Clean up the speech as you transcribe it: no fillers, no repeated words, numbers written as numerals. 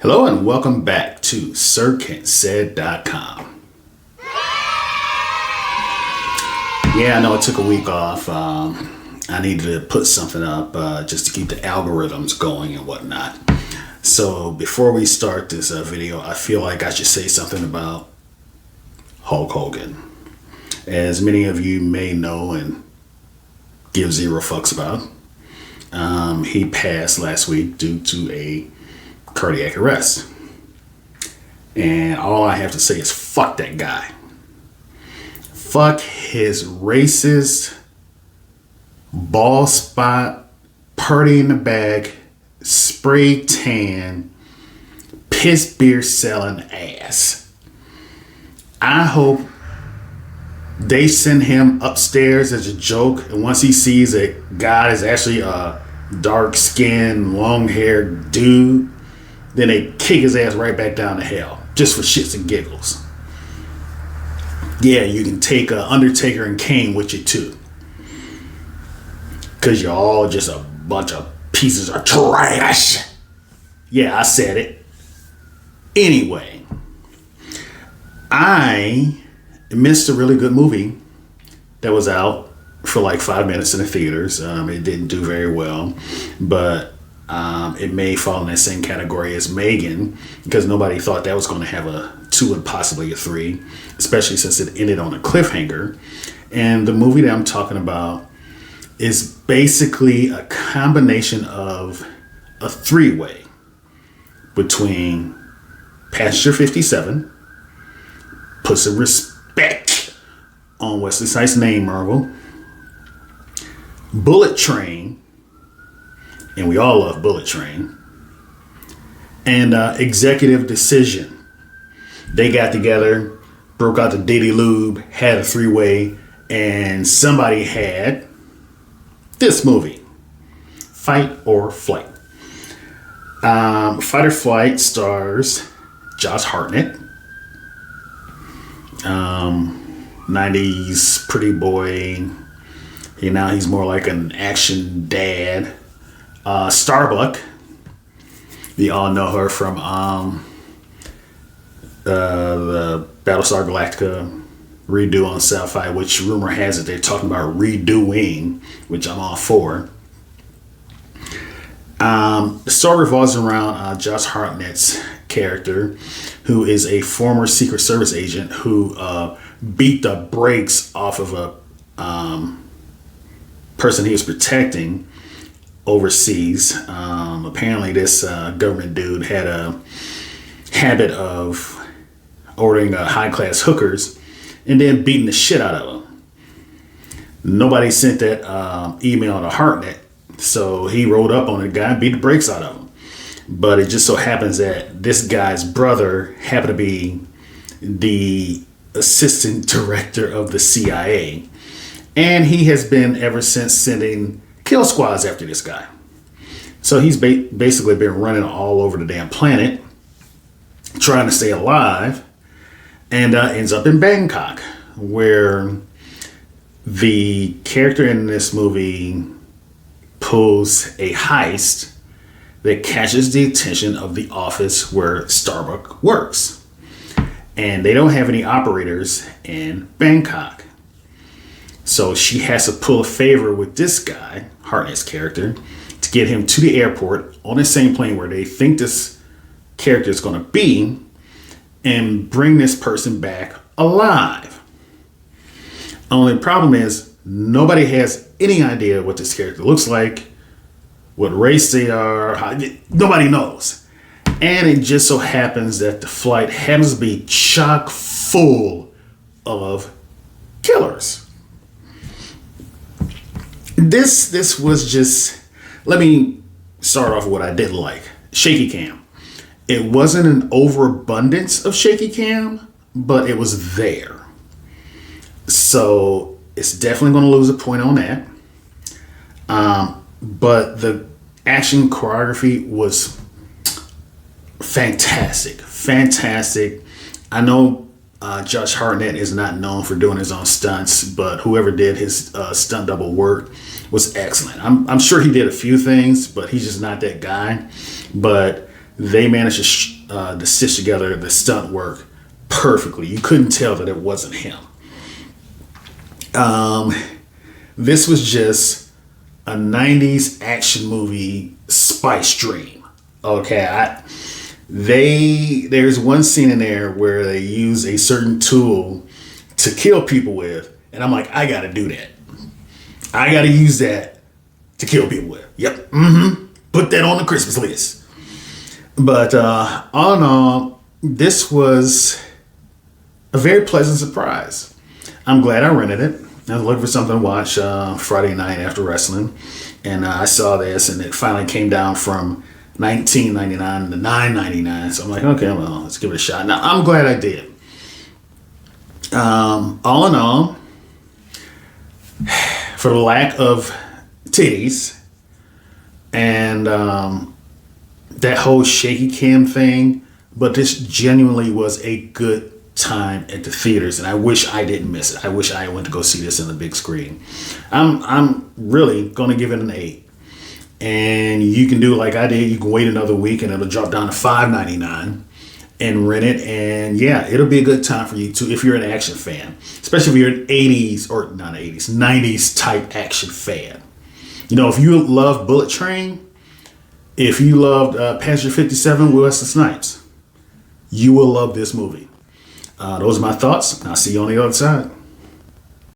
Hello and welcome back to SirKentSaid.com. Yeah, I know I took a week off. I needed to put something up just to keep the algorithms going and whatnot. So before we start this video, I feel like I should say something about Hulk Hogan. As many of you may know and give zero fucks about, he passed last week due to a cardiac arrest. And all I have to say is fuck that guy. Fuck his racist, ball spot, party in the bag, spray tan, piss beer selling ass. I hope they send him upstairs as a joke, and once he sees that God is actually a dark-skinned, long-haired dude, then they kick his ass right back down to hell, just for shits and giggles. Yeah, you can take Undertaker and Kane with you too, because you're all just a bunch of pieces of trash. Yeah, I said it. Anyway, I missed a really good movie that was out for like 5 minutes in the theaters. It didn't do very well, but it may fall in that same category as Megan, because nobody thought that was going to have a 2 and possibly a 3, especially since it ended on a cliffhanger. And the movie that I'm talking about is basically a combination of a 3-way between Passenger 57, put some respect on Wesley Snipes' name, Marvel, Bullet Train, and we all love Bullet Train, and Executive Decision. They got together, broke out the Diddy Lube, had a 3-way, and somebody had this movie, Fight or Flight. Fight or Flight stars Josh Hartnett, 90s pretty boy. Now he's more like an action dad. Starbuck, we all know her from the Battlestar Galactica redo on Sci-Fi, which rumor has it they're talking about redoing, which I'm all for. The story revolves around Josh Hartnett's character, who is a former Secret Service agent who beat the brakes off of a person he was protecting overseas. Apparently this government dude had a habit of ordering high-class hookers and then beating the shit out of them. Nobody sent that email to Hartnett, so he rolled up on the guy and beat the brakes out of him. But it just so happens that this guy's brother happened to be the assistant director of the CIA, and he has been ever since sending kill squads after this guy. So he's basically been running all over the damn planet trying to stay alive, and ends up in Bangkok, where the character in this movie pulls a heist that catches the attention of the office where Starbuck works. And they don't have any operators in Bangkok. So she has to pull a favor with this guy, Hartnett's character, to get him to the airport on the same plane where they think this character is going to be, and bring this person back alive. Only problem is nobody has any idea what this character looks like, what race they are. Nobody knows. And it just so happens that the flight happens to be chock full of killers. This was just, let me start off with what I didn't like. Shaky cam. It wasn't an overabundance of shaky cam, but it was there. So it's definitely going to lose a point on that. But the action choreography was fantastic. I know Josh Hartnett is not known for doing his own stunts, but whoever did his stunt double work was excellent. I'm sure he did a few things, but he's just not that guy. But they managed to stitch together the stunt work perfectly. You couldn't tell that it wasn't him. This was just a 90s action movie spice dream. Okay, there's one scene in there where they use a certain tool to kill people with, and I'm like, I gotta do that. I gotta use that to kill people with. Yep. Put that on the Christmas list. But all in all, this was a very pleasant surprise. I'm glad I rented it. I was looking for something to watch Friday night after wrestling, and I saw this, and it finally came down from $19.99 to $9.99. So I'm like, okay, well, let's give it a shot. Now, I'm glad I did. All in all, for the lack of titties and that whole shaky cam thing, but this genuinely was a good time at the theaters, and I wish I didn't miss it. I wish I went to go see this in the big screen. I'm really gonna give it an 8. And you can do like I did. You can wait another week and it'll drop down to $5.99 and rent it. And yeah, it'll be a good time for you too if you're an action fan, especially if you're an 80s or not 80s, 90s type action fan. You know, if you love Bullet Train, if you loved Passenger 57 with Wesley Snipes, you will love this movie. Those are my thoughts. I'll see you on the other side.